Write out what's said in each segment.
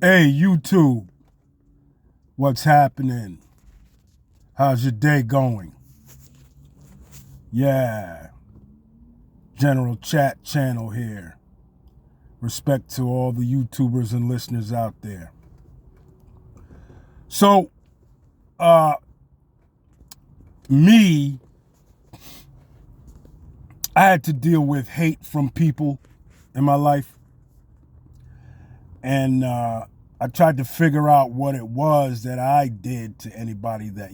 Hey, YouTube, what's happening? How's your day going? Yeah, General Chat Channel here. Respect to all the YouTubers and listeners out there. So, uh, me, I had to deal with hate from people in my life. And I tried to figure out what it was that I did to anybody that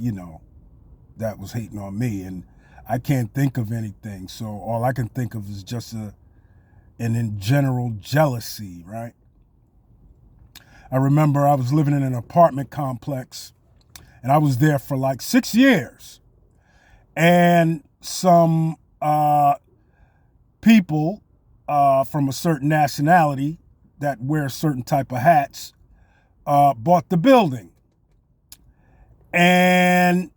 was hating on me. And I can't think of anything. So all I can think of is just an in general jealousy, right? I remember I was living in an apartment complex and I was there for like 6 years. And some people from a certain nationality that wear certain type of hats bought the building. And,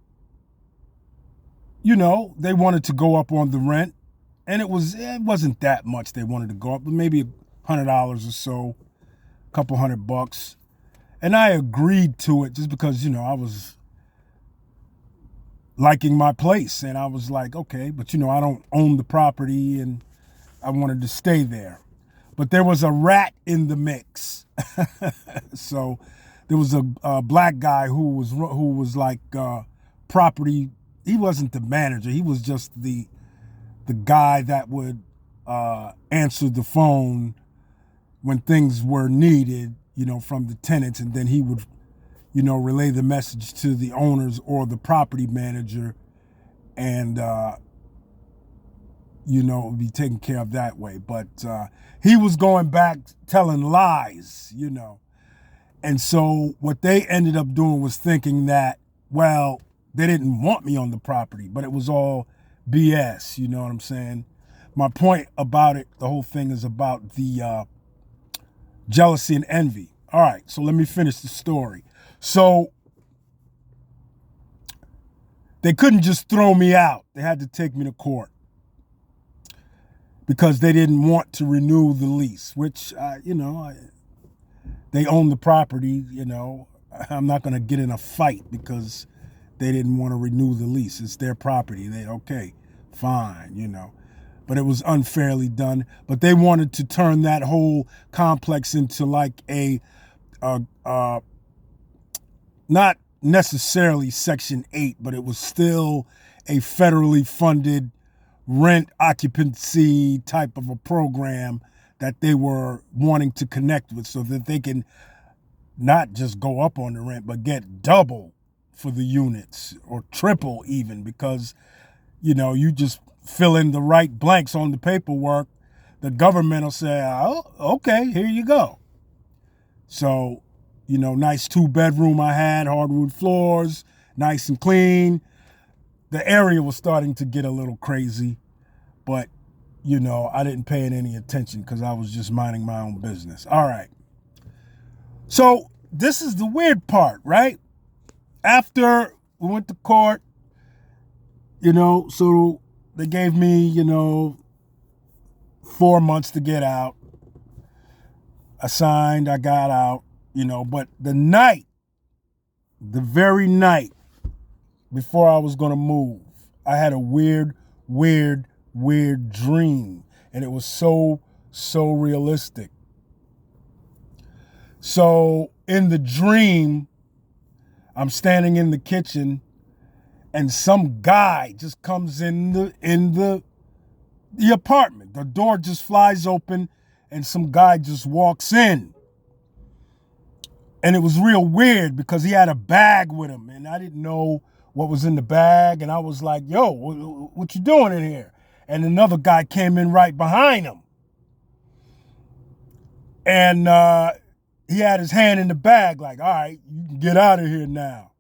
they wanted to go up on the rent. And it wasn't that much they wanted to go up, but maybe $100 or so, a couple $100. And I agreed to it just because, I was liking my place. And I was like, okay, but, I don't own the property and I wanted to stay there. But there was a rat in the mix. So there was a black guy who was like property. He wasn't the manager. He was just the guy that would answer the phone when things were needed, from the tenants, and then he would, relay the message to the owners or the property manager, and be taken care of that way. But he was going back telling lies, And so what they ended up doing was thinking that, well, they didn't want me on the property, but it was all BS, you know what I'm saying? My point about it, the whole thing is about the jealousy and envy. All right, so let me finish the story. So they couldn't just throw me out. They had to take me to court because they didn't want to renew the lease, which, they own the property, I'm not going to get in a fight because they didn't want to renew the lease. It's their property. Okay, fine, But it was unfairly done. But they wanted to turn that whole complex into like not necessarily Section 8, but it was still a federally funded rent occupancy type of a program that they were wanting to connect with so that they can not just go up on the rent, but get double for the units or triple even, because, you just fill in the right blanks on the paperwork. The government will say, oh, okay, here you go. So, nice 2-bedroom I had, hardwood floors, nice and clean. The area was starting to get a little crazy, but, I didn't pay it any attention because I was just minding my own business. All right. So this is the weird part, right? After we went to court, so they gave me, 4 months to get out. I signed, I got out, but the very night before I was going to move, I had a weird dream. And it was so realistic. So in the dream, I'm standing in the kitchen and some guy just comes in the apartment. The door just flies open and some guy just walks in. And it was real weird because he had a bag with him and I didn't know what was in the bag. And I was like, yo, what you doing in here? And another guy came in right behind him. And he had his hand in the bag like, all right, you can get out of here now.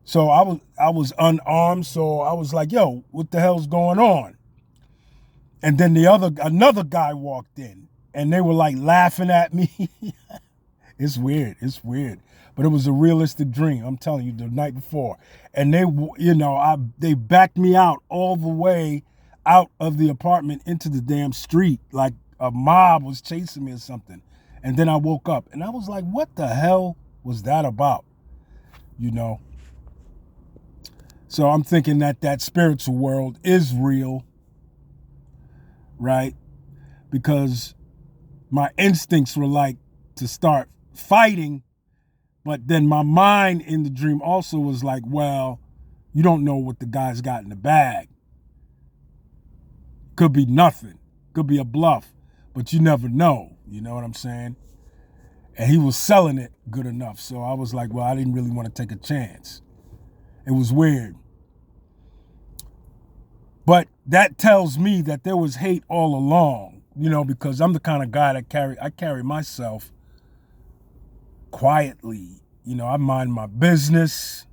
So I was unarmed, so I was like, yo, what the hell's going on? And then another guy walked in and they were like laughing at me. It's weird. But it was a realistic dream. I'm telling you, the night before. And they backed me out all the way out of the apartment into the damn street. Like a mob was chasing me or something. And then I woke up and I was like, what the hell was that about? You know? So I'm thinking that that spiritual world is real, right? Because my instincts were like to start fighting, but then my mind in the dream also was like, well, you don't know what the guy's got in the bag. Could be nothing. Could be a bluff, but you never know. You know what I'm saying? And he was selling it good enough. So I was like, well, I didn't really want to take a chance. It was weird. But that tells me that there was hate all along, you know, because I'm the kind of guy that I carry myself quietly. You know, I mind my business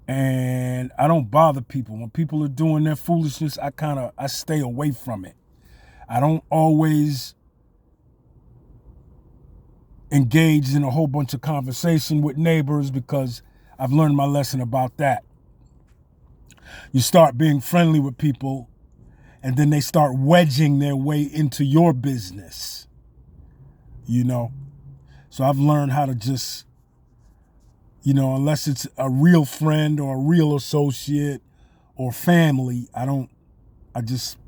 and I don't bother people. When people are doing their foolishness, I stay away from it. I don't always engage in a whole bunch of conversation with neighbors because I've learned my lesson about that. You start being friendly with people and then they start wedging their way into your business, you know? So I've learned how to just, you know, unless it's a real friend or a real associate or family, I just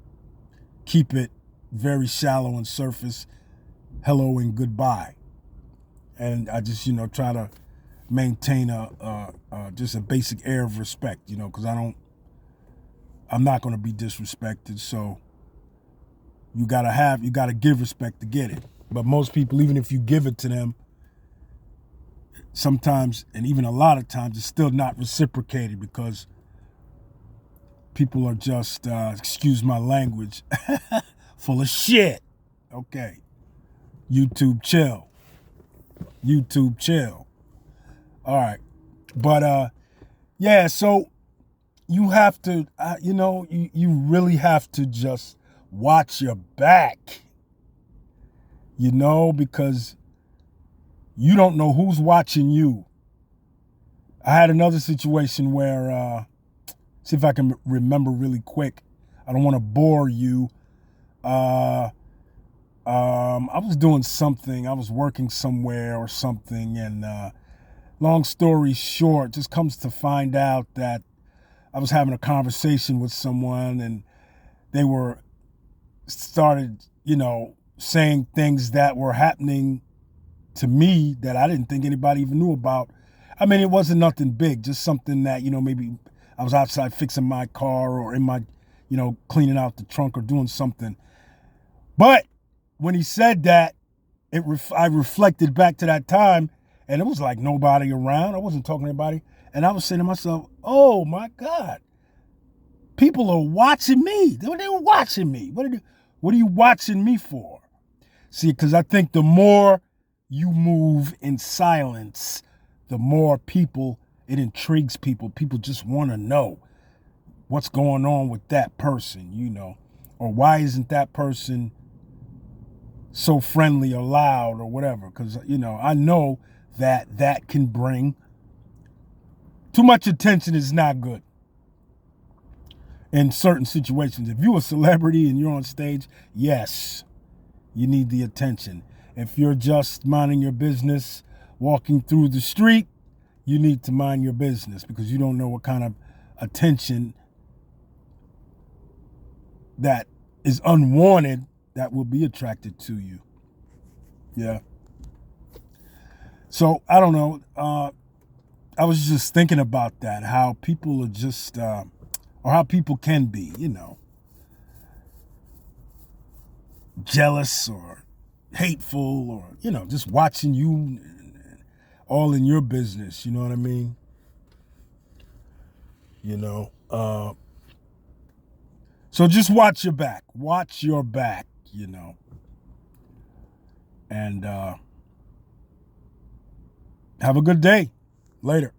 keep it very shallow and surface, hello and goodbye. And I just, you know, try to maintain just a basic air of respect, you know, because I'm not going to be disrespected. So you got to give respect to get it. But most people, even if you give it to them, sometimes, and even a lot of times, it's still not reciprocated because people are just, excuse my language, full of shit. Okay. YouTube chill. YouTube chill. All right. But, yeah, so you have to, you know, you really have to just watch your back, you know, because you don't know who's watching you. I had another situation where, see if I can remember really quick. I don't want to bore you. I was doing something. I was working somewhere or something. And long story short, just comes to find out that I was having a conversation with someone and they started, you know, saying things that were happening to me that I didn't think anybody even knew about. I mean, it wasn't nothing big, just something that, you know, maybe I was outside fixing my car or in my, you know, cleaning out the trunk or doing something. But when he said that, I reflected back to that time and it was like nobody around. I wasn't talking to anybody. And I was saying to myself, oh my God, people are watching me. They were watching me. What are you watching me for? See, because I think the more you move in silence, the more it intrigues people. People just want to know what's going on with that person, you know, or why isn't that person so friendly or loud or whatever? Because, you know, I know that can bring too much attention is not good in certain situations. If you're a celebrity and you're on stage, yes, you need the attention. If you're just minding your business, walking through the street, you need to mind your business because you don't know what kind of attention that is unwanted that will be attracted to you. Yeah. So I don't know. I was just thinking about that, how people are just, or how people can be, you know, jealous or hateful or, you know, just watching you all in your business. You know what I mean? You know, so just watch your back, you know, and have a good day. Later.